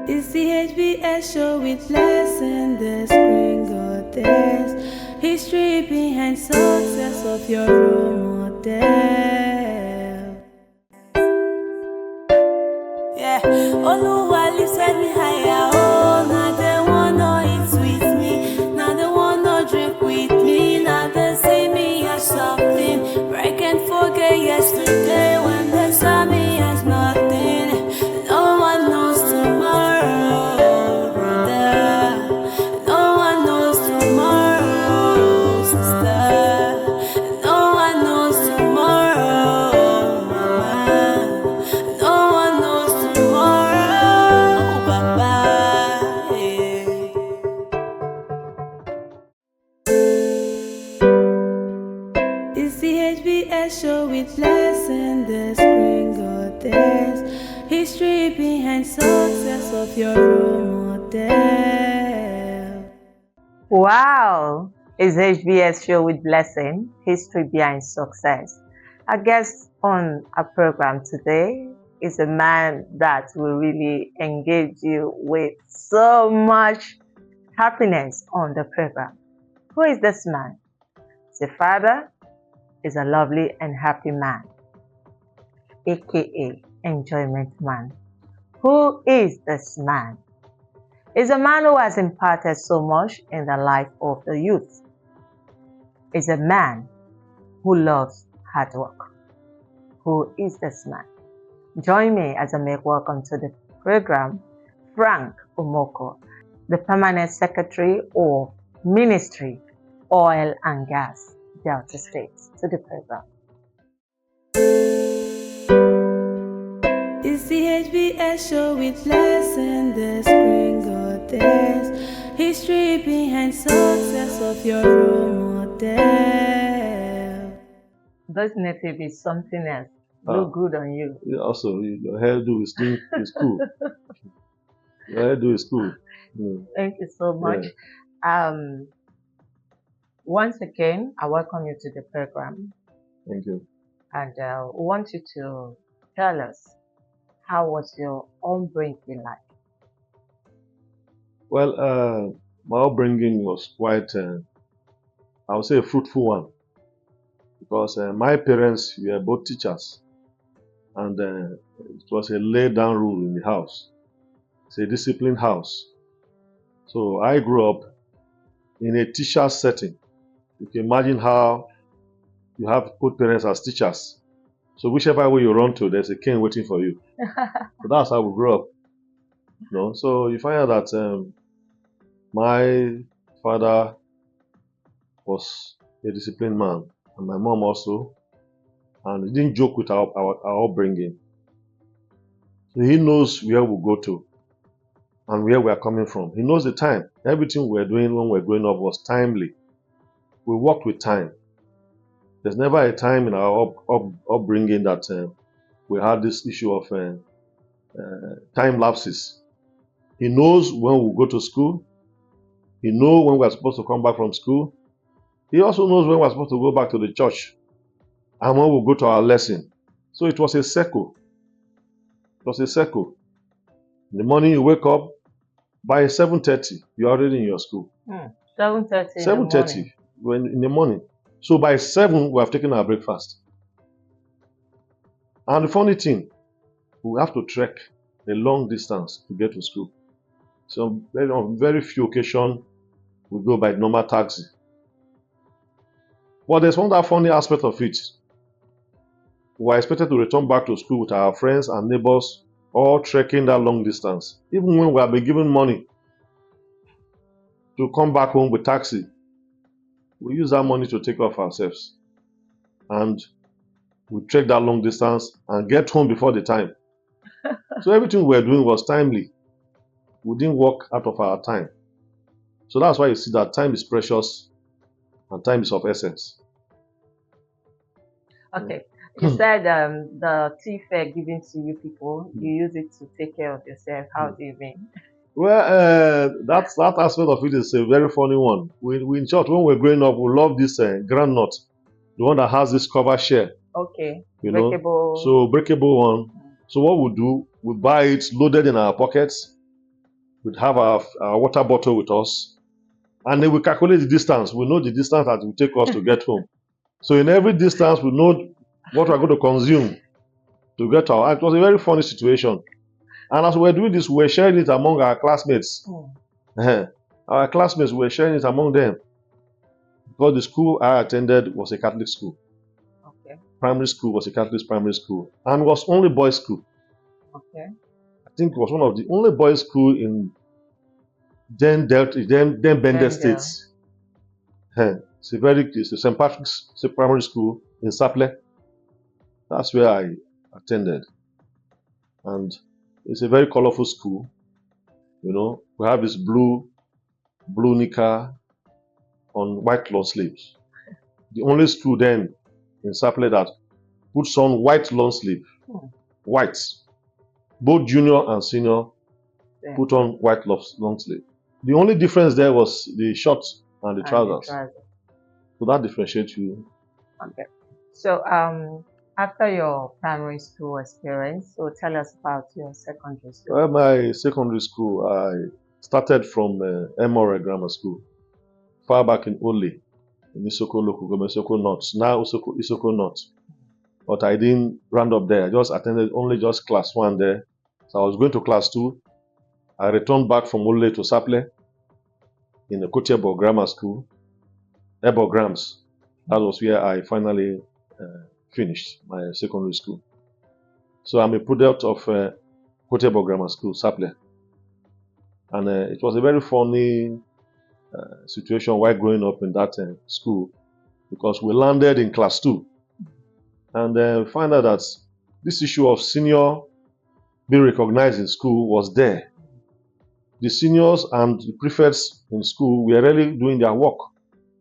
It's the HBS Show with lesson the screen goddess. History behind success of your role model. Yeah, Oluwa lifted me higher. Oh, now they wanna eat with me. Now they wanna drink with me. Now they see me as something. But I can't forget yesterday when they saw me as nothing. No one knows tomorrow, brother. No one knows tomorrow, sister. No one knows tomorrow, mama. No one knows tomorrow, Baba. Yeah. It's the HBS Show with lesson the screen goddess. History behind success of your role model. Wow! It's HBS Show with Blessing, History Behind Success. Our guest on our program today is a man that will really engage you with so much happiness on the program. Who is this man? He's a father, is a lovely and happy man, aka Enjoyment Man. Who is this man? Is a man who has imparted so much in the life of the youth. Is a man who loves hard work. Who is this man? Join me as I make welcome to the program Frank Omoko, the Permanent Secretary of Ministry, Oil and Gas, Delta State, to the program. It's the HBS Show with lesson the screen goddess. History behind success of your role model. This native is something else. Look good on you. Yeah, also, your hairdo is cool. Your hairdo is cool. Thank you so much. Once again, I welcome you to the program. Thank you. And we want you to tell us, how was your upbringing like? Well, my upbringing was quite, I would say, a fruitful one. Because my parents were both teachers. And it was a laid down rule in the house. It's a disciplined house. So I grew up in a teacher setting. You can imagine how you have both parents as teachers. So whichever way you run to, there's a king waiting for you. So that's how we grew up. You know? So you find out that my father was a disciplined man, and my mom also. And he didn't joke with our upbringing. So he knows where we go to and where we are coming from. He knows the time. Everything we were doing when we were growing up was timely. We worked with time. There's never a time in our upbringing that we had this issue of time lapses. He knows when we go to school. He knows when we're supposed to come back from school. He also knows when we're supposed to go back to the church and when we go to our lesson. So it was a circle. It was a circle. In the morning you wake up, by 7:30, you're already in your school. 7:30 7:30 in the morning. So by 7, we have taken our breakfast. And the funny thing, we have to trek a long distance to get to school. So on very few occasions, we go by normal taxi. But there's one other funny aspect of it. We are expected to return back to school with our friends and neighbors, all trekking that long distance. Even when we have been given money to come back home with taxi, we use that money to take off ourselves. And we trek that long distance and get home before the time. So everything we were doing was timely. We didn't walk out of our time. So that's why you see that time is precious and time is of essence. Okay. You said the tea fare given to you people, you use it to take care of yourself. How do you mean? Well, that aspect of it is a very funny one. We in church, when we were growing up, we loved this groundnut, the one that has this cover shell. Okay. Breakable. So breakable one. So what we do, we buy it loaded in our pockets, We'd have our water bottle with us, and then we calculate the distance. We know the distance that it will take us to get home. So in every distance, we know what we're going to consume to get our. It was a very funny situation. And as we were doing this, we were sharing it among our classmates. Our classmates were sharing it among them. Because the school I attended was a Catholic school. Okay. Primary school was a Catholic primary school. And it was only boys' school. Okay. I think it was one of the only boys' school in Bendel States. It's a St. Patrick's primary school in Saple. That's where I attended. And it's a very colorful school. You know, we have this blue knicker on white long sleeves. The only school then in Saple that puts on white long sleeve. White. Both junior and senior put on white long sleeve. The only difference there was the shorts and the trousers. So that differentiates you. Okay. So after your primary school experience, so tell us about your secondary school. Well, my secondary school, I started from Emory Grammar School, far back in Ole, in Isoko local government, Isoko North, now Isoko North. But I didn't round up there. I just attended only just class 1 there. So I was going to class 2. I returned back from Ole to Saple in the Kotiebo Grammar School, Ebo Grams. That was where I finally finished my secondary school. So I'm a product of Kotiebo Grammar School, Saple. And it was a very funny situation while growing up in that school, because we landed in class 2 and found out that this issue of senior being recognized in school was there. The seniors and the prefects in school were really doing their work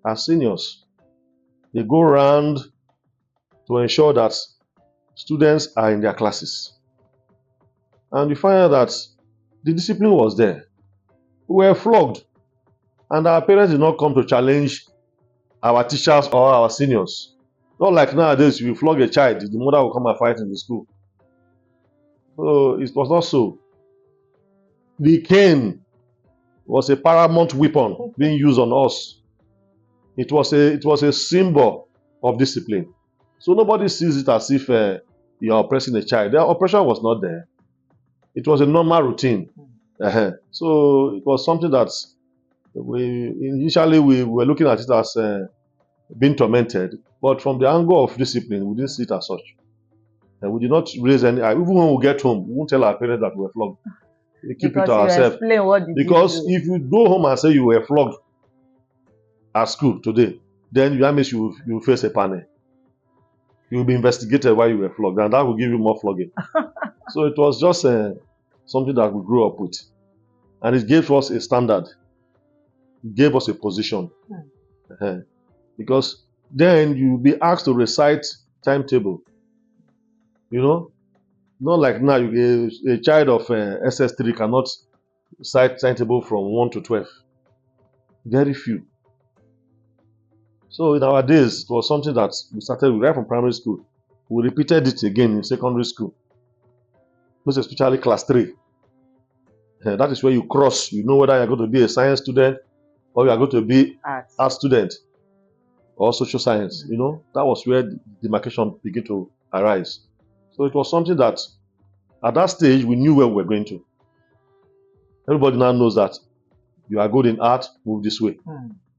as seniors. They go around to ensure that students are in their classes. And we find out that the discipline was there. We were flogged. And our parents did not come to challenge our teachers or our seniors. Not like nowadays, if you flog a child, the mother will come and fight in the school. So it was not so. The cane was a paramount weapon being used on us. It was a symbol of discipline. So nobody sees it as if you are oppressing a child. The oppression was not there. It was a normal routine. So it was something that initially we were looking at it as being tormented, but from the angle of discipline, we didn't see it as such. And we did not raise any. Even when we get home, we won't tell our parents that we were flogged. We keep it to ourselves. Because if you go home and say you were flogged at school today, then that means you will face a panel. You will be investigated while you were flogged, and that will give you more flogging. So it was just something that we grew up with, and it gave us a standard. It gave us a position. Because then you'll be asked to recite timetable. You know, not like now, a child of SS3 cannot recite timetable from 1 to 12. Very few. So in our days, it was something that we started right from primary school. We repeated it again in secondary school, most especially class 3. That is where you cross. You know whether you're going to be a science student or you are going to be art student or social science. You know, that was where the demarcation began to arise. So it was something that at that stage we knew where we were going to. Everybody now knows that you are good in art, move this way.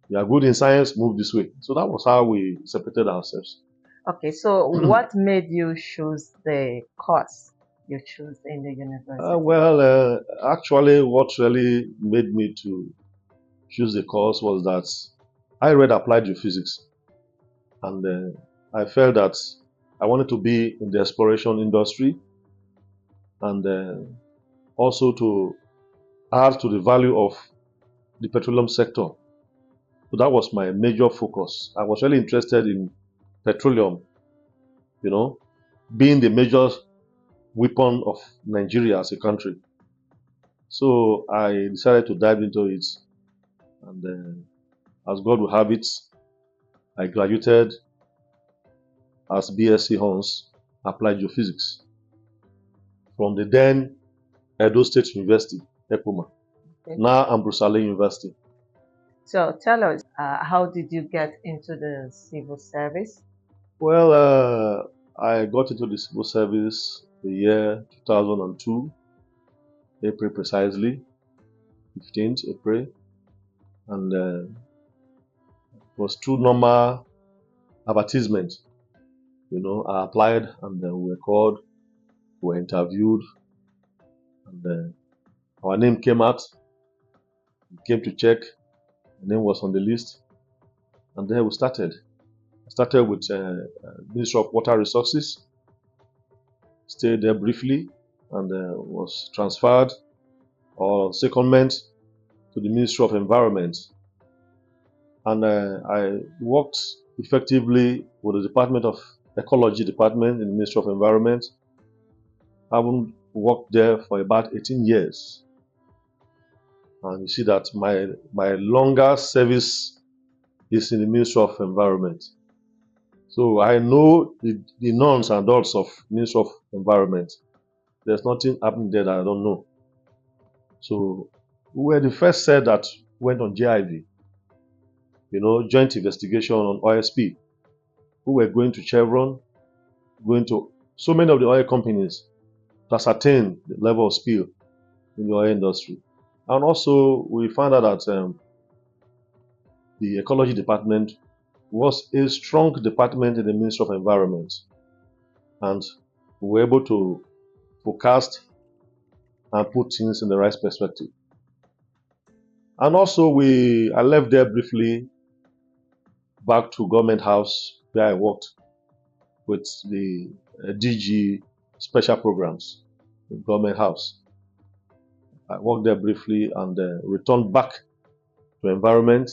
You are good in science, move this way. So that was how we separated ourselves. Okay, so what made you choose the course you chose in the university? Actually, what really made me to choose the course was that I read applied geophysics, and I felt that I wanted to be in the exploration industry and also to add to the value of the petroleum sector. So that was my major focus. I was really interested in petroleum, you know, being the major weapon of Nigeria as a country. So I decided to dive into it, and as God will have it, I graduated as BSc Hons, Applied Geophysics, from the then Edo State University, Epoma. Okay. now I'm Brusale University. So tell us, how did you get into the civil service? Well, I got into the civil service the year 2002, April precisely, 15th April, and it was through normal advertisement. I applied and then we were called, we were interviewed, and our name came out. We came to check, the name was on the list, and then we started. I started with Ministry of Water Resources, stayed there briefly, and was transferred or secondment to the Ministry of Environment. And I worked effectively with the Department of Ecology Department in the Ministry of Environment. I worked there for about 18 years. And you see that my longer service is in the Ministry of Environment. So I know the norms and adults of Ministry of Environment. There's nothing happening there that I don't know. So we were the first set that went on JIV, joint investigation on OSP. We were going to Chevron, going to so many of the oil companies to ascertain the level of spill in the oil industry. And also we found out that the ecology department was a strong department in the Ministry of Environment. And we were able to forecast and put things in the right perspective. And also I left there briefly back to Government House where I worked with the DG Special Programs in Government House. I worked there briefly and returned back to Environment.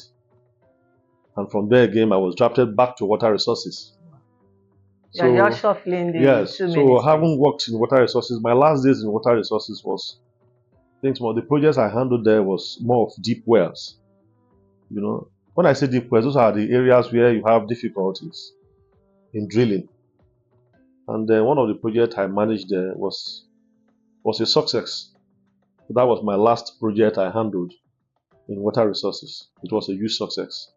And from there again, I was drafted back to Water Resources. So, you're shuffling the yes, two so having worked in Water Resources, my last days in Water Resources was, the projects I handled there was more of deep wells. When I say deep wells, those are the areas where you have difficulties in drilling. And then one of the projects I managed there was a success. So that was my last project I handled in Water Resources. It was a huge success.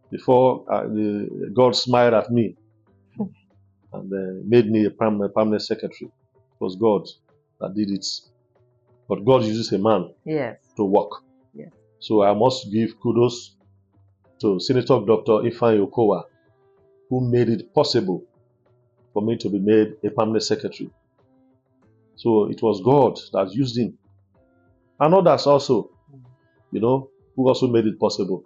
Before God smiled at me and made me a permanent secretary. It was God that did it. But God uses a man to work. Yes. So I must give kudos to Senator Dr. Ifeanyi Okowa, who made it possible for me to be made a permanent secretary. So it was God that used him. And others also, who also made it possible.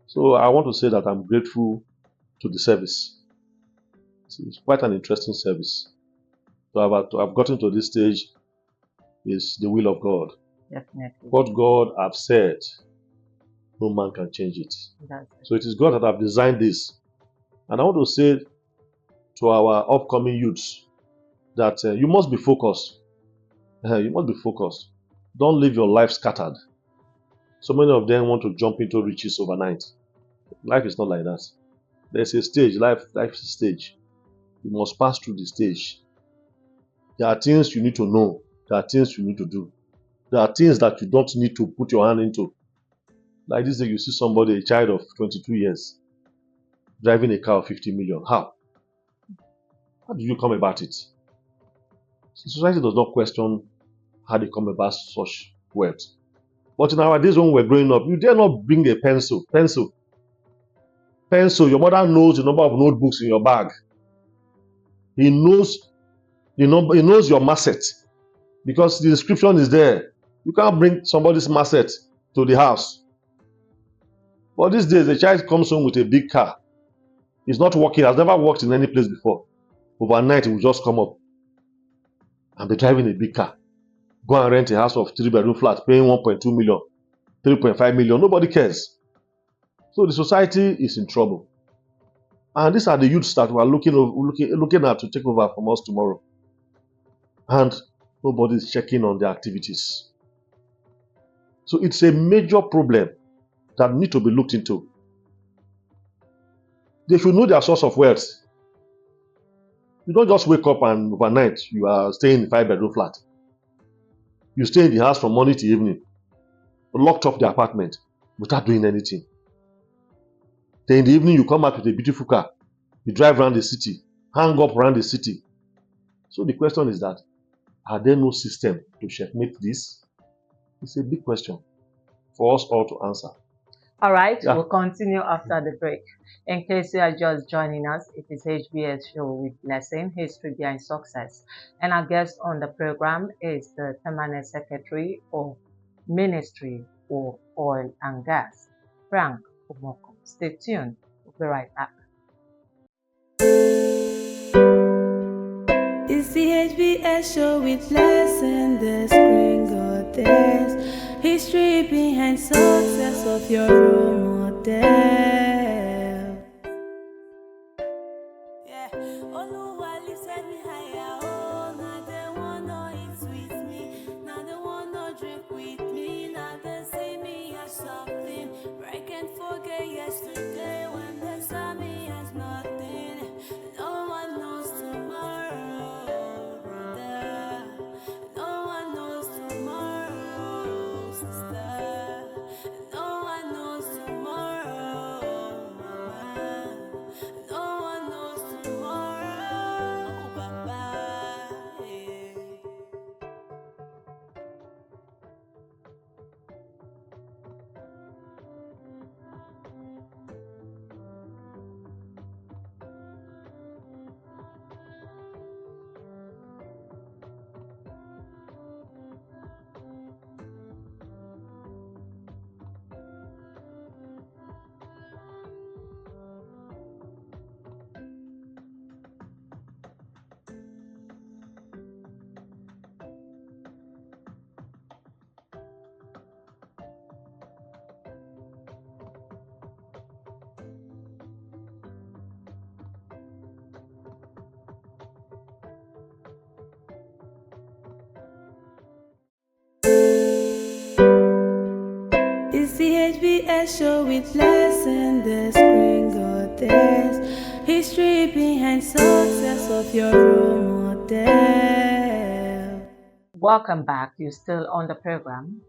So I want to say that I'm grateful to the service. It's quite an interesting service. To have gotten to this stage is the will of God. Definitely. What God has said, no man can change it. So it is God that have designed this. And I want to say to our upcoming youths that you must be focused. You must be focused. Don't leave your life scattered. So many of them want to jump into riches overnight. Life is not like that. There's a stage, life is a stage. You must pass through the stage. There are things you need to know. There are things you need to do. There are things that you don't need to put your hand into. Like this day, you see somebody, a child of 22 years, driving a car of 50 million. How? How do you come about it? Society does not question how they come about such wealth. But in our days when we were growing up, you dare not bring a pencil. Your mother knows the number of notebooks in your bag. He knows the number. He knows your masset because the inscription is there. You can't bring somebody's masset to the house. But these days, the child comes home with a big car. He's not working. Has never worked in any place before. Overnight, he will just come up and be driving a big car. Go and rent a house of 3-bedroom flat, paying 1.2 million, 3.5 million. Nobody cares. So the society is in trouble. And these are the youths that we are looking at to take over from us tomorrow. And nobody is checking on their activities. So it's a major problem that need to be looked into. They should know their source of wealth. You don't just wake up and overnight you are staying in a 5-bedroom flat. You stay in the house from morning to evening. locked up the apartment without doing anything. Then in the evening, you come out with a beautiful car. You drive around the city, hang up around the city. So the question is that, are there no system to checkmate this? It's a big question for us all to answer. All right, Yeah. we'll continue after the break. In case you are just joining us, it is HBS Show with Lesson, History Behind Success. And our guest on the program is the Permanent Secretary of Ministry for Oil and Gas, Frank Omoko. Stay tuned. We'll be right back. It's the HBS Show with Lesson, the screen goddess. History behind success of your role model. Yeah, Oluwa lifted me higher. Oh, now they wanna eat with me. Now they wanna drink with me. Now they see me as something. But I can't forget yesterday when they saw me as nothing. No one knows tomorrow, brother. No one knows tomorrow, sister. No one knows tomorrow, mama. No one knows tomorrow, papa. Yeah. It's the HBS Show with Lesson, the screen goddess. History behind success of your role model. Welcome back. You're still on the program,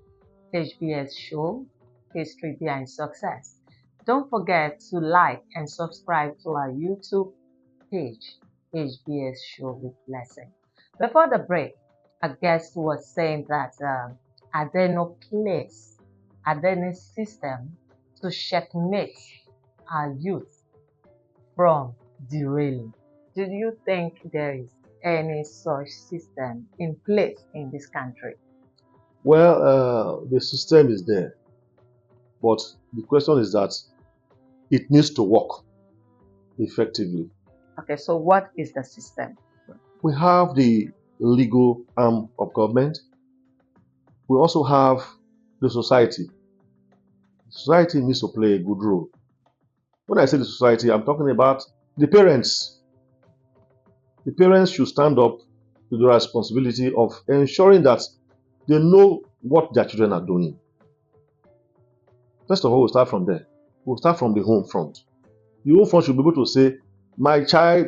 HBS Show, History Behind Success. Don't forget to like and subscribe to our YouTube page, HBS Show with Lesson. Before the break, a guest was saying that are there no place, are there no system to checkmate our youth from derailing? Do you think there is any such system in place in this country? Well, the system is there, but the question is that it needs to work effectively. Okay, so what is the system? We have the legal arm of government. We also have the society. Society needs to play a good role. When I say the society, I'm talking about the parents. The parents should stand up to the responsibility of ensuring that they know what their children are doing. First of all, we'll start from there. We'll start from the home front. The home front should be able to say, my child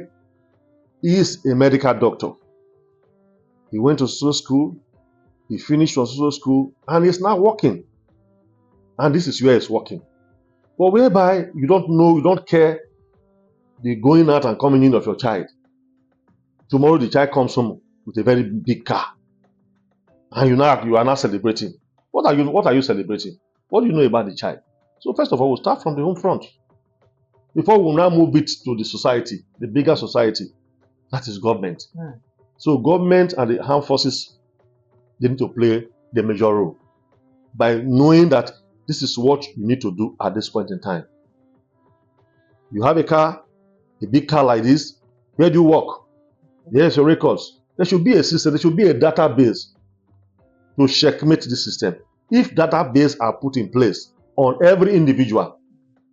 is a medical doctor. He went to social school, he finished from social school, and he's now working. And this is where he's working. But whereby you don't know, you don't care the going out and coming in of your child. Tomorrow the child comes home with a very big car. And you are now celebrating. What are you celebrating? What do you know about the child? So first of all, we'll start from the home front. Before we now move it to the society, the bigger society, that is government. So government and the armed forces, they need to play the major role by knowing that this is what you need to do at this point in time. You have a car, a big car like this. Where do you work? Here's your records. There should be a system, there should be a database to checkmate the system. If database are put in place on every individual,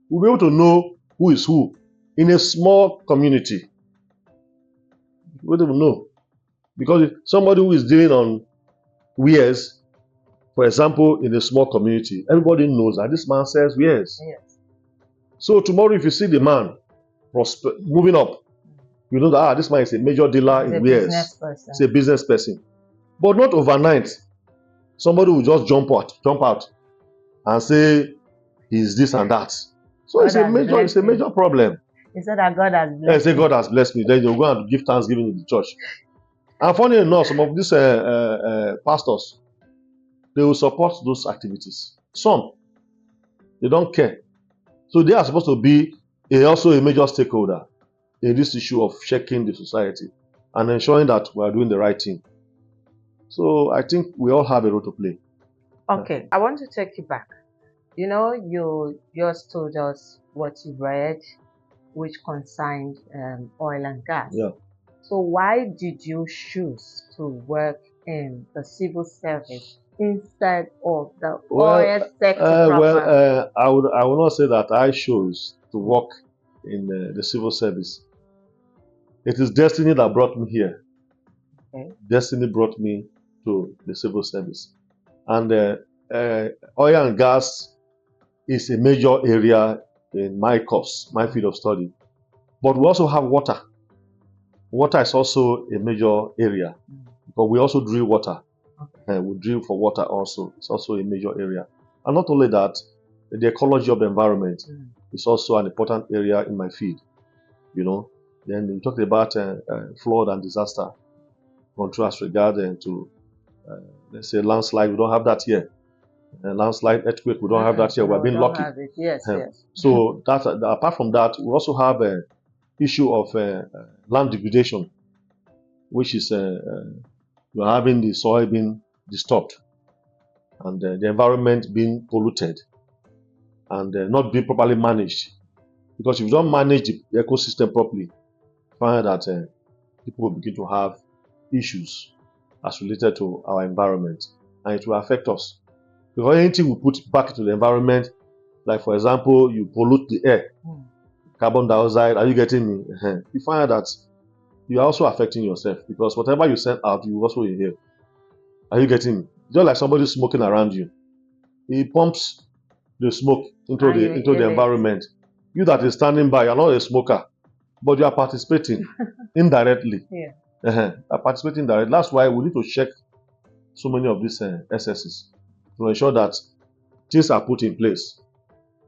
we'll be able to know who is who in a small community. We don't know. Because if somebody who is dealing on wares, for example, in a small community, everybody knows that this man sells wares. Yes. So tomorrow, if you see the man moving up, you know that this man is a major dealer in wares. It's a business person. But not overnight. Somebody will just jump out and say he's this and that. So God it's a has major, blessed him. problem. He said that God has They blessed say him. God has blessed me. Then you go and give thanksgiving in the church. And funny enough, some of these pastors, they will support those activities. Some, they don't care. So they are supposed to be also a major stakeholder in this issue of checking the society and ensuring that we are doing the right thing. So I think we all have a role to play. Okay, I want to take you back. You know, you just told us what you read, which concerned oil and gas. Yeah. So why did you choose to work in the civil service instead of the oil sector proper? I would not say that I chose to work in the civil service. It is destiny that brought me here. Okay. Destiny brought me to the civil service, and oil and gas is a major area in my course, my field of study. But we also have water. Water is also a major area, but we also drill water. Okay. We drill for water also. It's also a major area. And not only that, the ecology of the environment is also an important area in my field. You know, then we talked about flood and disaster control as regard to, let's say, landslide. We don't have that here. Landslide, earthquake, we don't have that here. We're being lucky. Yes, yes. So that apart from that, we also have an issue of land degradation, which is you're having the soil being disturbed and the environment being polluted and not being properly managed. Because if you don't manage the ecosystem properly, you find that people will begin to have issues as related to our environment, and it will affect us. Because anything we put back into the environment, like for example, you pollute the air, carbon dioxide, are you getting me? You find that you are also affecting yourself, because whatever you send out, you also inhale. Are you getting me? Just like somebody smoking around you, he pumps the smoke into the environment. You that is standing by, you're not a smoker, but you are participating indirectly. Are participating indirectly. That's why we need to check so many of these excesses to ensure that things are put in place.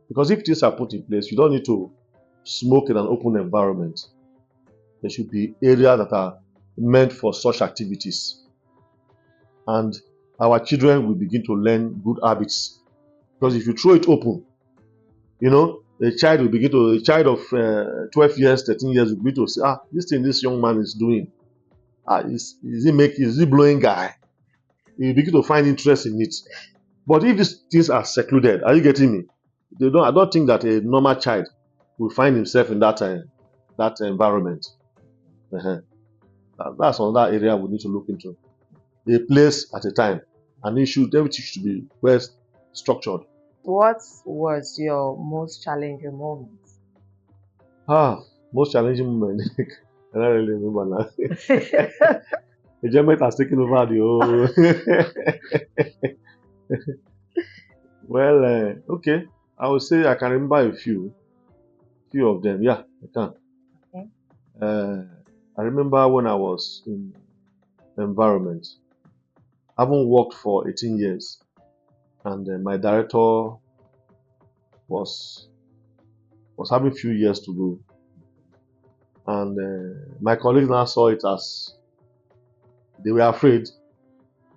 Because if things are put in place, you don't need to smoke in an open environment. There should be areas that are meant for such activities. And our children will begin to learn good habits. Because if you throw it open, you know, a child of 12 years, 13 years will begin to say, this thing this young man is doing, is he blowing guy? You begin to find interest in it. But if these things are secluded, are you getting me? I don't think that a normal child will find himself in that environment. That's another area we need to look into. A place at a time. An issue, everything should be well structured. What was your most challenging moment? Most challenging moment. I don't really remember now. The government has taken over the whole. Well, okay. I would say I can remember a few of them. Yeah, I can. Okay. I remember when I was in environment. I haven't worked for 18 years, and my director was having a few years to go, and my colleagues now saw it as they were afraid,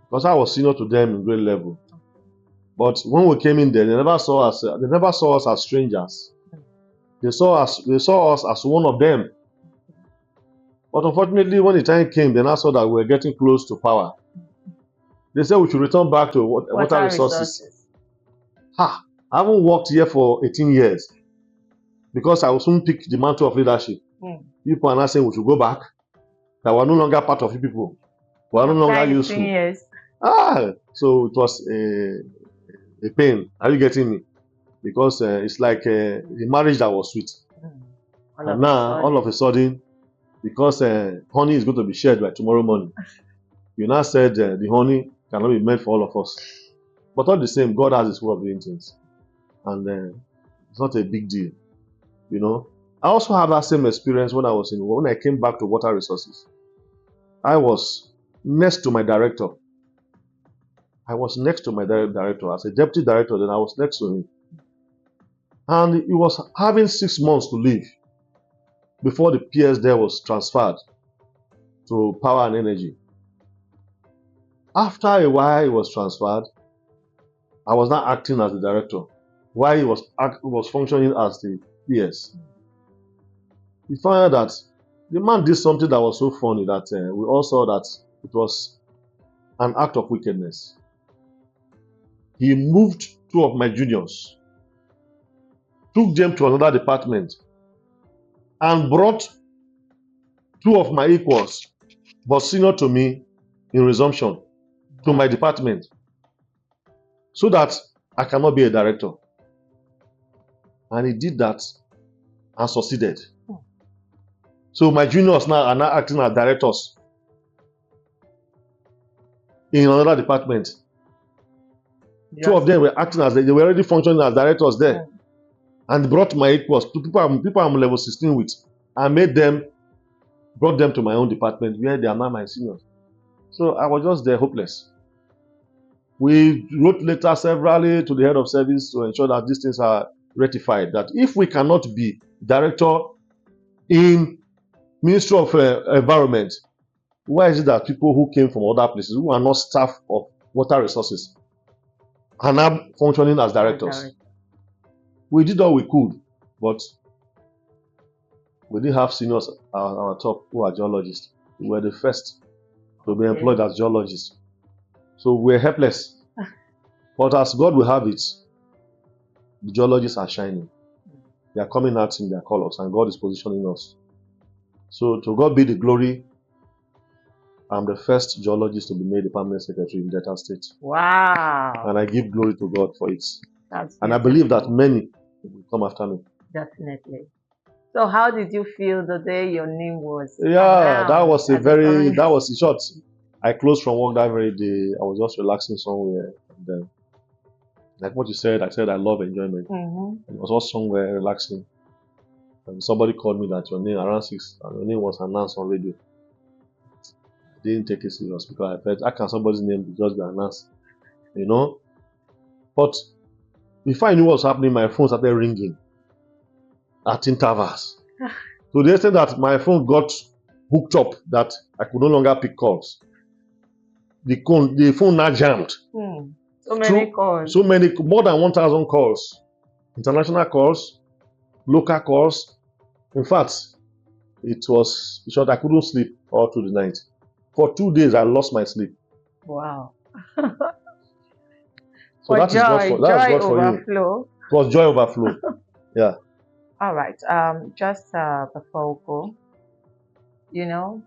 because I was senior to them in grade level. But when we came in there, they never saw us as strangers. They saw us as one of them. But unfortunately, when the time came, they now saw that we were getting close to power. They said we should return back to water resources. I haven't worked here for 18 years because I will soon pick the mantle of leadership. People are now saying we should go back, that we're no longer part of you people. We are no longer useful. So it was a pain. Are you getting me? Because it's like the marriage that was sweet. And now, all of a sudden, because honey is going to be shared by tomorrow morning, you now said the honey cannot be meant for all of us. But all the same, God has his way of doing things. And it's not a big deal. You know, I also have that same experience when I came back to water resources. I was next to my director. I was next to my director. As a deputy director, then I was next to him. And he was having 6 months to leave before the PS there was transferred to power and energy. After a while he was transferred, I was not acting as the director, while he was functioning as the PS. We found out that the man did something that was so funny that we all saw that it was an act of wickedness. He moved 2 of my juniors, took them to another department, and brought 2 of my equals, but senior to me, in resumption to my department, so that I cannot be a director. And he did that and succeeded. So my juniors now are now acting as directors in another department. Yes. 2 of them were acting as they were already functioning as directors there, and brought my equals to people I'm level 16 with, and brought them to my own department where they are now my seniors. So I was just there hopeless. We wrote letters severally to the head of service to ensure that these things are rectified. That if we cannot be director in Ministry of Environment, why is it that people who came from other places, who are not staff of water resources, are now functioning as directors? We did all we could, but we didn't have seniors at our top who are geologists. We were the first to be employed as geologists. So we're helpless. But as God will have it, the geologists are shining. They are coming out in their colors, and God is positioning us. So to God be the glory. I'm the first geologist to be made the permanent secretary in Delta State. Wow. And I give glory to God for it. That's and I believe that many will come after me. Definitely. So how did you feel the day your name was announced? That was a short. I closed from work that very day. I was just relaxing somewhere. And then, like what you said, I said I love enjoyment. And it was also somewhere relaxing. And somebody called me that your name around 6, and your name was announced on radio. I didn't take it serious because I felt, how can somebody's name just be announced? You know? But before I knew what was happening, my phone started ringing at intervals. To the extent that my phone got hooked up that I could no longer pick calls. The phone now jammed. So many calls. So many, more than 1,000 calls. International calls, local calls. In fact, it was short. I couldn't sleep all through the night. For 2 days, I lost my sleep. Wow. So that is God for you. It was joy overflow. Yeah. All right. Just before we go, you know,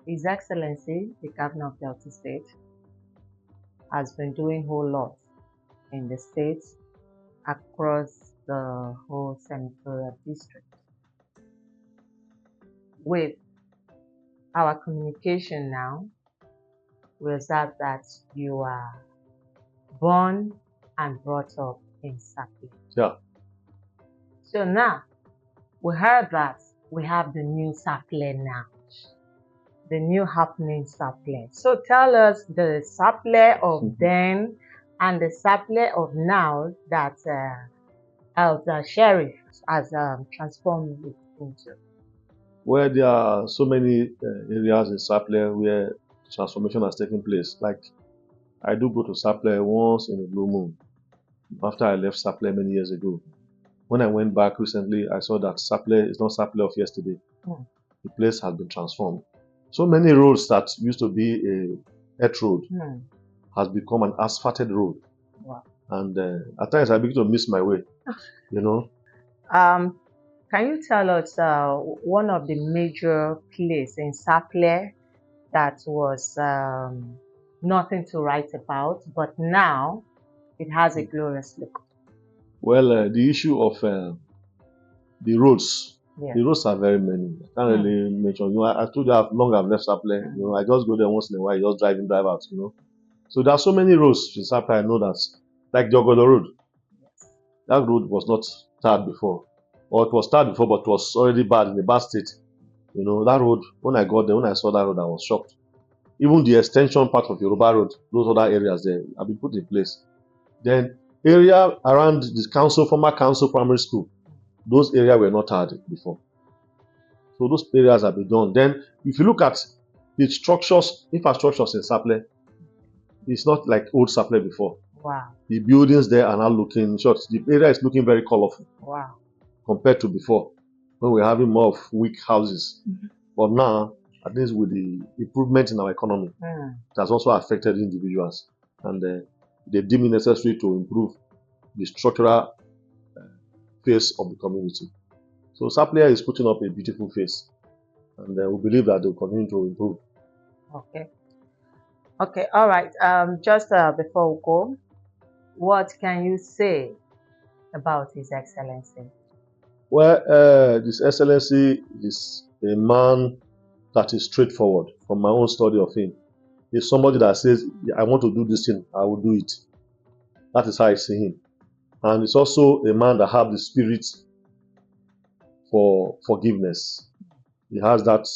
His Excellency, the Governor of Delta State, has been doing a whole lot in the state across the whole senatorial district. With our communication now, we observe that you are born and brought up in Sapele. Yeah. So now, we heard that we have the new Sapele now. The new happening Sapele. So tell us the Sapele of then and the Sapele of now that the sheriff has transformed it into. Well, there are so many areas in Sapele where transformation has taken place. Like, I do go to Sapele once in a blue moon after I left Sapele many years ago. When I went back recently, I saw that Sapele is not Sapele of yesterday. The place has been transformed. So many roads that used to be a earth road has become an asphalted road. Wow. And at times I begin to miss my way, you know. Can you tell us one of the major places in Sapele that was nothing to write about, but now it has a glorious look? Well, the issue of the roads. Yeah. The roads are very many. I can't really mention. You know, I told you how long I've left Sapele. You know, I just go there once in a while, just drive out. You know, so there are so many roads in Sapele. I know that, like the Ogodo Road. Yes. That road was not tarred before, or it was tarred before, but it was already bad in a bad state. You know, that road. When I got there, when I saw that road, I was shocked. Even the extension part of Yoruba Road, those other areas there have been put in place. Then area around the council, former council primary school, those areas were not had before. So those areas have been done. Then if you look at the structures, infrastructures in Saple, it's not like old Saple before. Wow. The buildings there are now looking short. The area is looking very colorful. Wow. Compared to before, when we were having more of weak houses. But now, at least with the improvement in our economy, it has also affected individuals. And they deem it necessary to improve the structural face of the community. So Saplia is putting up a beautiful face. And we believe that they will continue to improve. Okay. Okay, all right. Just before we go, what can you say about His Excellency? Well, His Excellency is a man that is straightforward. From my own study of him, he's somebody that says, I want to do this thing, I will do it. That is how I see him. And he's also a man that has the spirit for forgiveness. He has that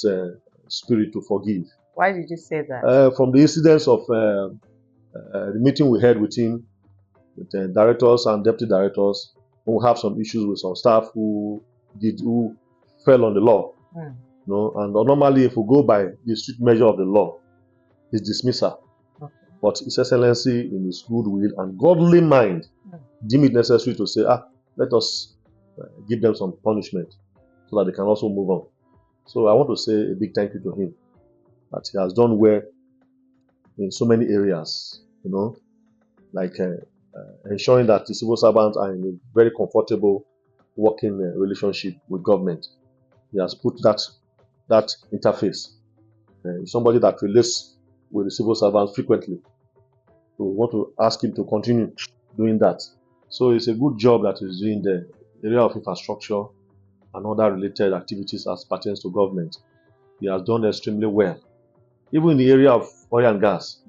spirit to forgive. Why did you say that? From the incidents of the meeting we had with him, with directors and deputy directors, who have some issues with some staff who fell on the law. You know, and normally, if we go by the strict measure of the law, it's dismissal. Okay. But His Excellency, in his goodwill and godly mind, deem it necessary to say, let us give them some punishment so that they can also move on. So I want to say a big thank you to him, that he has done well in so many areas, you know, like ensuring that the civil servants are in a very comfortable working relationship with government. He has put that interface. Somebody that relates with the civil servants frequently. So we want to ask him to continue doing that. So it's a good job that he's doing the area of infrastructure and other related activities as pertains to government. He has done extremely well. Even in the area of oil and gas,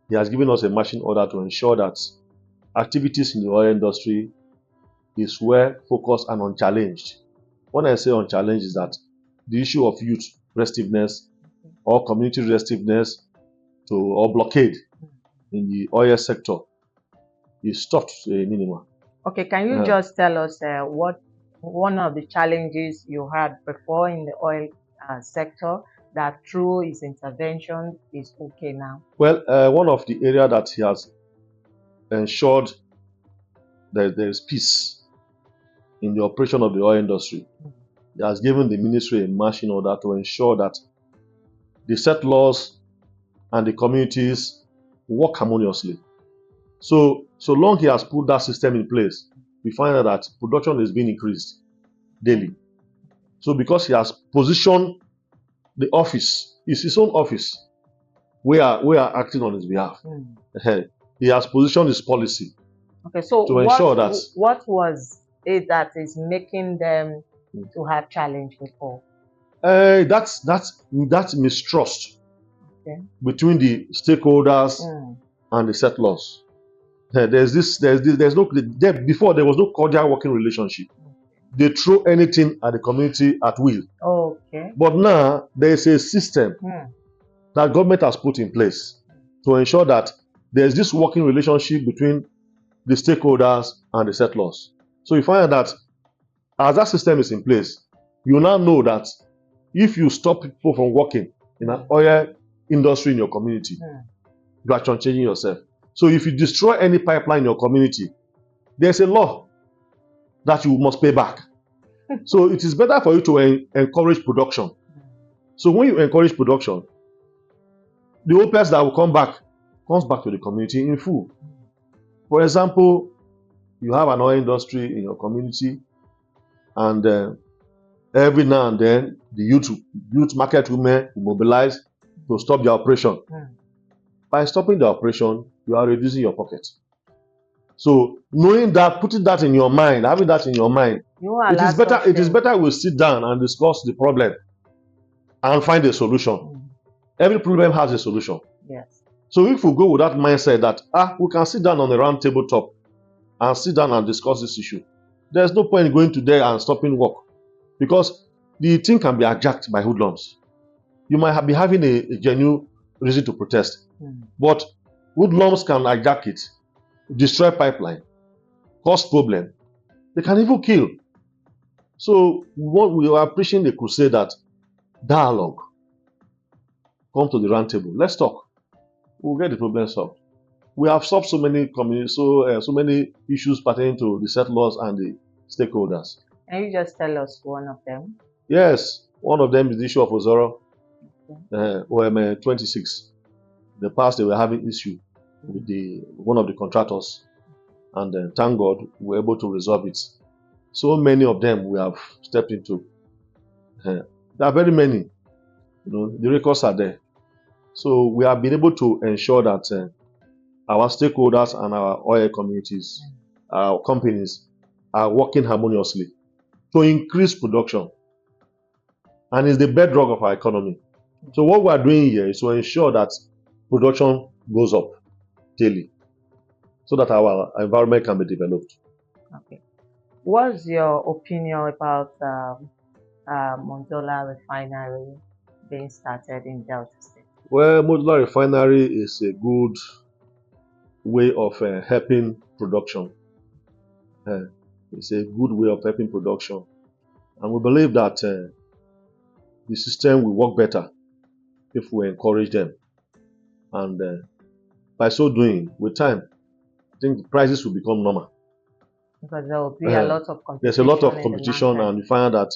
he has given us a marching order to ensure that activities in the oil industry is well focused and unchallenged. When I say unchallenged, is that the issue of youth restiveness or community restiveness or blockade in the oil sector is stopped to a minimum. Okay, can you just tell us what one of the challenges you had before in the oil sector that through his intervention is okay now? Well, one of the areas that he has ensured that there is peace in the operation of the oil industry. He has given the ministry a marching order to ensure that the settlers and the communities work harmoniously. So long he has put that system in place, we find out that production is being increased daily. So because he has positioned the office, it's his own office, we are acting on his behalf. He has positioned his policy. Okay, so to ensure that what was it that is making them to have challenge before? That's mistrust between the stakeholders and the settlers. Before there was no cordial working relationship. They throw anything at the community at will. Okay. But now there is a system that government has put in place to ensure that there is this working relationship between the stakeholders and the settlers. So you find that as that system is in place, you now know that if you stop people from working in an oil industry in your community, you are changing yourself. So if you destroy any pipeline in your community, there's a law that you must pay back. So it is better for you to encourage production. So when you encourage production, the OPS that will comes back to the community in full. For example, you have an oil industry in your community, and every now and then the youth market women will mobilize to stop the operation. By stopping the operation, you are reducing your pocket. So knowing that, putting that in your mind, having that in your mind, it is better we sit down and discuss the problem and find a solution. Every problem has a solution. Yes. So if we go with that mindset that we can sit down on a round table top and sit down and discuss this issue, there's no point in going to there and stopping work, because the thing can be hijacked by hoodlums. You might be having a genuine reason to protest. But hoodlums can hijack it, destroy pipeline, cause problem. They can even kill. So what we are preaching the crusade that dialogue. Come to the round table. Let's talk. We'll get the problem solved. We have solved so many so many issues pertaining to the settlers and the stakeholders. Can you just tell us one of them? Yes, one of them is the issue of Ozoro, OM 26. In the past, they were having issue with one of the contractors, and thank God we were able to resolve it. So many of them we have stepped into. There are very many. The records are there. So we have been able to ensure that our stakeholders and our oil communities, our companies are working harmoniously to increase production. And it's the bedrock of our economy. So what we are doing here is to ensure that production goes up daily so that our environment can be developed. Okay. What's your opinion about Mondola Refinery being started in Delta State? Well, modular refinery is a good way of helping production. It's a good way of helping production. And we believe that the system will work better if we encourage them. And by so doing, with time, I think the prices will become normal. Because there will be a lot of competition. There's a lot of competition, and you find that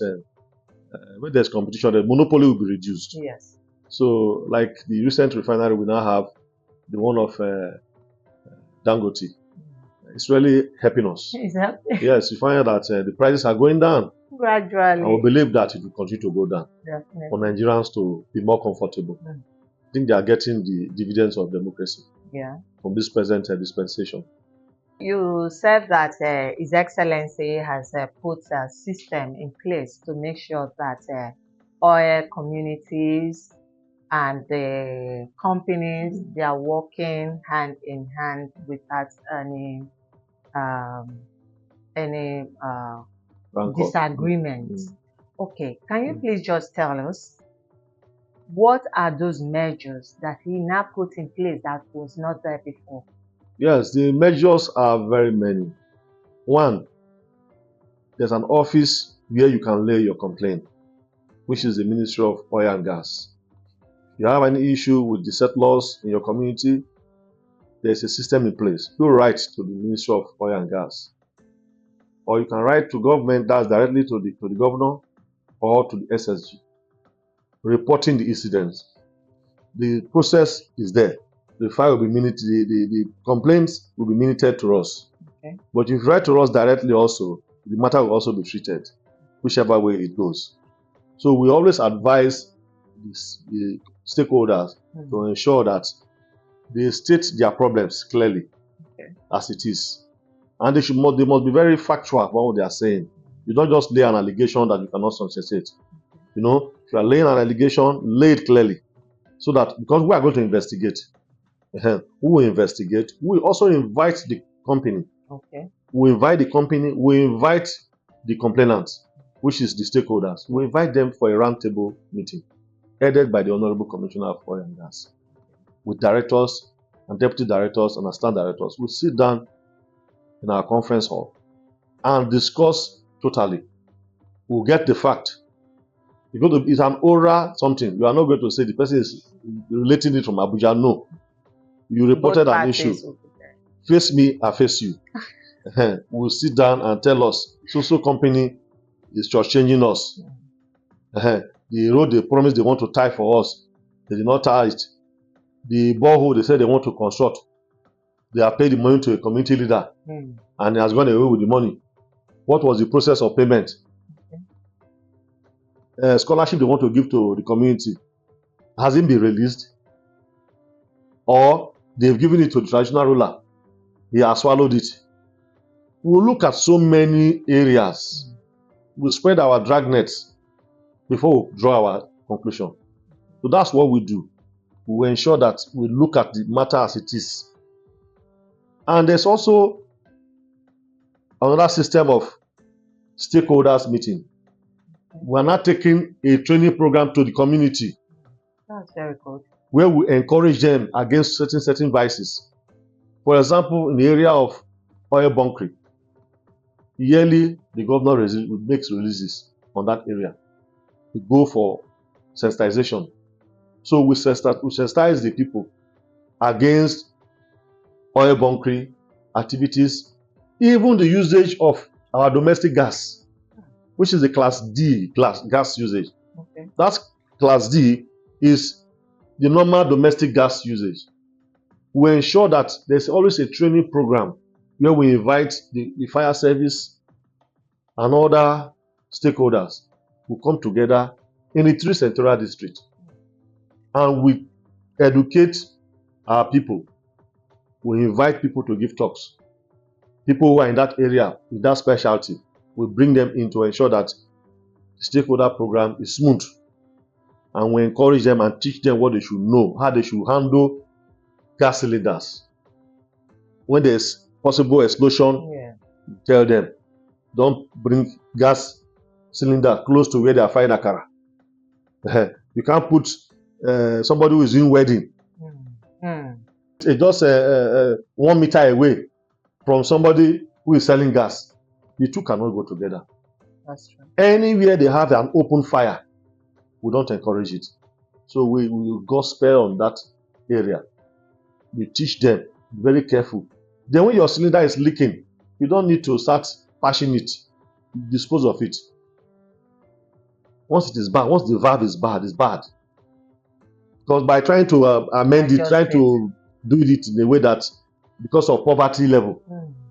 when there's competition, the monopoly will be reduced. Yes. So, like the recent refinery we now have, the one of Dangote, it's really helping us. Is that? Yes, you find that the prices are going down. Gradually. And we believe that it will continue to go down. Definitely. For Nigerians to be more comfortable. I think they are getting the dividends of democracy from this present dispensation. You said that His Excellency has put a system in place to make sure that oil communities and the companies, they are working hand in hand without any disagreements. Okay, can you please just tell us what are those measures that he now put in place that was not there before? Yes, the measures are very many. One, there's an office where you can lay your complaint, which is the Ministry of Oil and Gas. If you have any issue with the settlers in your community, there's a system in place. You write to the Ministry of Oil and Gas. Or you can write to government, that's directly to the governor or to the SSG, reporting the incidents. The process is there. The file will be minuted, the complaints will be minuted to us. Okay. But if you write to us directly also, the matter will also be treated, whichever way it goes. So we always advise the stakeholders to ensure that they state their problems clearly as it is. And they must be very factual about what they are saying. You don't just lay an allegation that you cannot substantiate. If you are laying an allegation, lay it clearly. So that, because we are going to investigate, we will investigate. We also invite the company. Okay. We invite the company, we invite the complainants, which is the stakeholders. We invite them for a roundtable meeting, headed by the Honorable Commissioner of Oil and Gas, with directors and deputy directors and assistant directors. We'll sit down in our conference hall and discuss totally. We'll get the fact. It's an oral something. You are not going to say the person is relating it from Abuja. No. You reported an issue. Face me, I face you. We'll sit down and tell us, so company is just changing us. The road they promised they want to tie for us, they did not tie it. The borehole they said they want to construct, they have paid the money to a community leader and he has gone away with the money. What was the process of payment? Scholarship they want to give to the community, has it been released? Or they've given it to the traditional ruler, he has swallowed it. We'll look at so many areas. We'll spread our dragnets before we draw our conclusion. So that's what we do. We ensure that we look at the matter as it is. And there's also another system of stakeholders meeting. We're not taking a training program to the community. That's very good. where we encourage them against certain vices. For example, in the area of oil bunkering, yearly the governor makes releases on that area. We go for sensitization. So we sensitize the people against oil bunkering activities, even the usage of our domestic gas, which is the class D gas usage. Okay. That class D is the normal domestic gas usage. We ensure that there's always a training program where we invite the fire service and other stakeholders who come together in the 3 senatorial districts, and we educate our people. We invite people to give talks. People who are in that area, with that specialty, we bring them in to ensure that the stakeholder program is smooth. And we encourage them and teach them what they should know, how they should handle gas cylinders. When there's possible explosion, tell them, don't bring gas cylinder close to where they are frying akara. You can't put somebody who is doing wedding just 1 meter away from somebody who is selling gas. The two cannot go together. That's true. Anywhere they have an open fire, we don't encourage it. So we gospel on that area. We teach them, very careful. Then when your cylinder is leaking, you don't need to start patching it. Dispose of it. Once it is bad, once the valve is bad, it's bad. Because by trying to amend it, trying to do it in a way that, because of poverty level,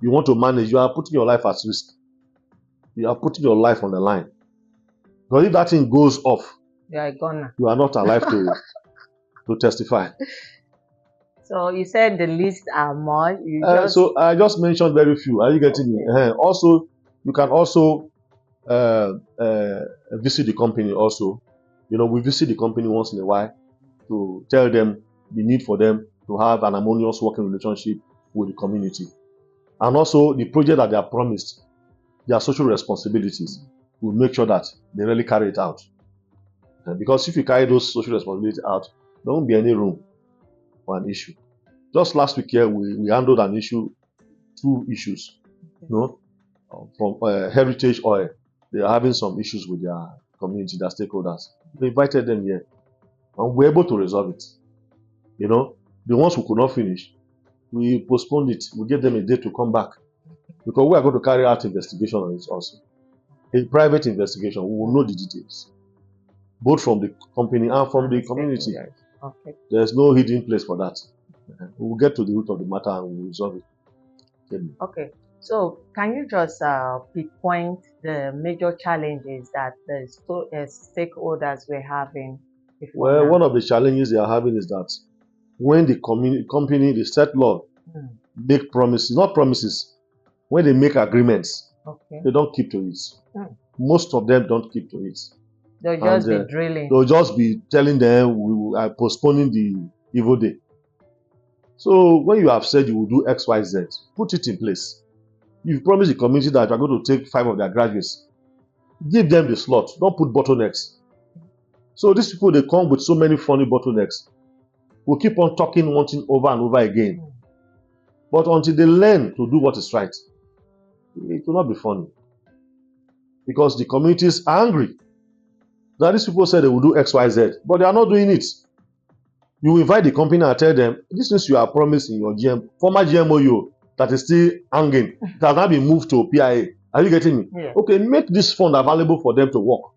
you want to manage, you are putting your life at risk. You are putting your life on the line. Because if that thing goes off, you are not alive to testify. So you said the list are more. So I just mentioned very few. Are you getting me? Also, you can also visit the company also. We visit the company once in a while to tell them the need for them to have an harmonious working relationship with the community. And also the project that they are promised, their social responsibilities, we'll make sure that they really carry it out. Because if you carry those social responsibilities out, there won't be any room for an issue. Just last week here, we handled an issue, 2 issues, from Heritage Oil. They are having some issues with their community, their stakeholders. We invited them here, and we were able to resolve it. The ones who could not finish, we postponed it. We gave them a day to come back, because we are going to carry out investigation on it also. A private investigation. We will know the details, both from the company and from the community. Okay. There's no hidden place for that. We will get to the root of the matter and we will resolve it. Okay. So can you just pinpoint the major challenges that the stakeholders were having? Well, one of the challenges they are having is that when the company, the state law, make promises, not promises, when they make agreements, they don't keep to it. Most of them don't keep to it. They'll just be drilling. They'll just be telling them we are postponing the evil day. So when you have said you will do X, Y, Z, put it in place. You've promised the community that you are going to take 5 of their graduates. Give them the slot. Don't put bottlenecks. So these people, they come with so many funny bottlenecks. We'll keep on talking one thing over and over again. But until they learn to do what is right, it will not be funny. Because the communities are angry. Now these people said they will do X, Y, Z, but they are not doing it. You invite the company and tell them, this is you are promising your former GMOU that is still hanging. It has now been moved to PIA. Are you getting me? Yeah. Okay, make this fund available for them to work.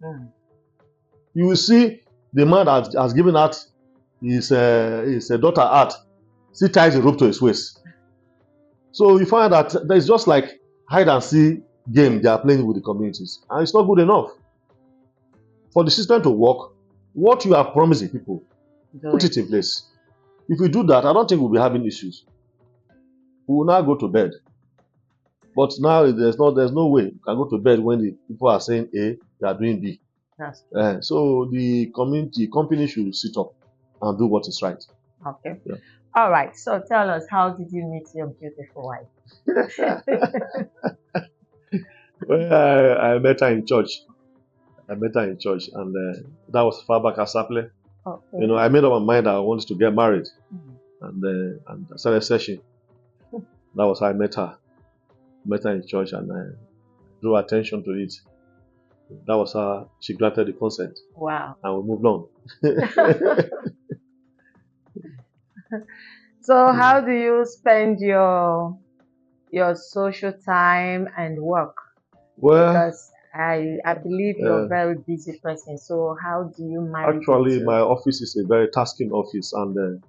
You will see the man that has given out his daughter out, still ties a rope to his waist. So you find that there's just like hide and seek game they are playing with the communities. And it's not good enough. For the system to work, what you have promised the people, put it in place. If we do that, I don't think we'll be having issues. We will now go to bed. But now there's no way you can go to bed when the people are saying A, they are doing B. So the company should sit up and do what is right. Okay. Yeah. All right. So tell us, how did you meet your beautiful wife? Well, I met her in church. And that was far back at Saple. Okay. I made up my mind that I wanted to get married, Mhm. and I started searching. That was how I met her. Met her in church, and I drew attention to it. That was how she granted the consent, Wow. and we moved on. So how do you spend your social time and work? Well, Because I believe you're a very busy person. So how do you manage it actually, my to? office is a very tasking office, and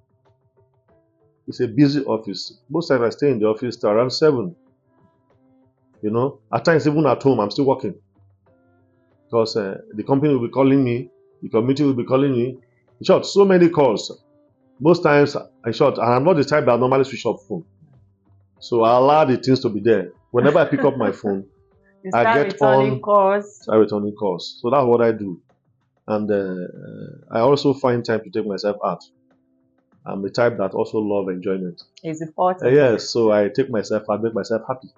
it's a busy office. Most times I stay in the office till around 7. At times even at home, I'm still working because the company will be calling me, the committee will be calling me. In short, so many calls. Most times, in short, and I'm not the type that normally switch off phone. So I allow the things to be there. Whenever I pick up my phone, You I start get returning on, calls. start returning calls. So that's what I do. And I also find time to take myself out. I'm the type that also love enjoyment. It's important. Yes, so I take myself out, make myself happy.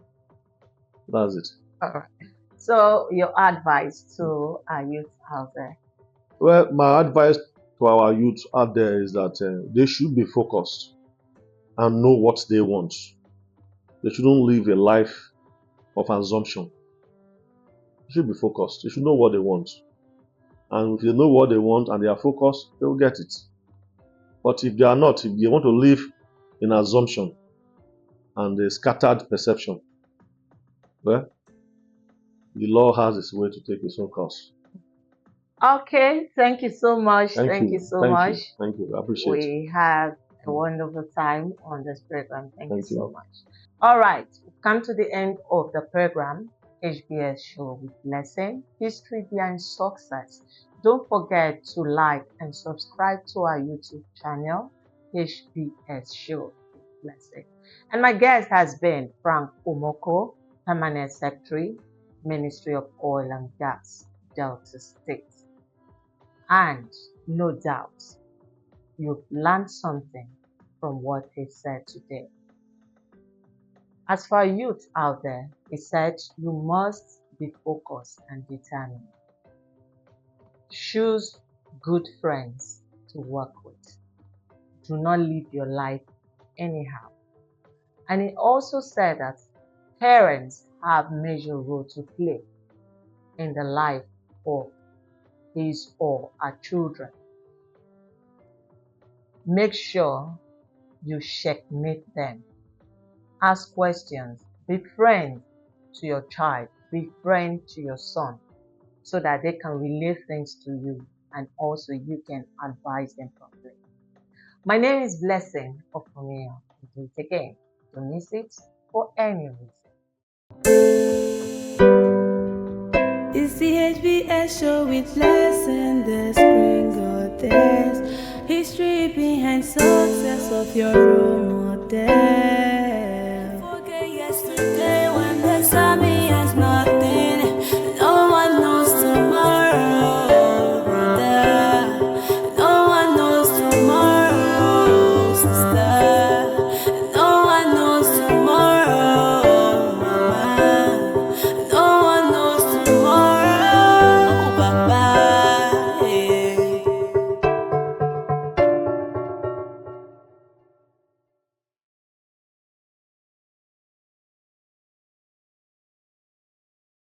That's it. All right. So your advice to our youth out there? Well, my advice to our youth out there is that they should be focused and know what they want. They shouldn't live a life of assumption. They should be focused. They should know what they want. And if they know what they want and they are focused, they will get it. But if they are not, if they want to live in assumption and a scattered perception, well, the law has its way to take its own course. Okay, thank you so much. Thank you so much. Thank you. I appreciate it. We had a wonderful time on this program. Thank you so you. much. All right, we've come to the end of the program, HBS Show with Blessing, History Behind Success. Don't forget to like and subscribe to our YouTube channel, HBS Show with Blessing. And my guest has been Frank Omoko, Permanent Secretary, Ministry of Oil and Gas, Delta State. And no doubt, you've learned something from what he said today. As for youth out there, he said you must be focused and determined. Choose good friends to work with. Do not live your life anyhow. And he also said that parents have major role to play in the life of his or her children. Make sure you checkmate them. Ask questions. Be friend to your child. Be friend to your son so that they can relate things to you and also you can advise them properly. My name is Blessing Ofunmiya. Do it again. Don't miss it for any reason. It's the HBS show with Blessing, the screen goddess. History behind success of your role model.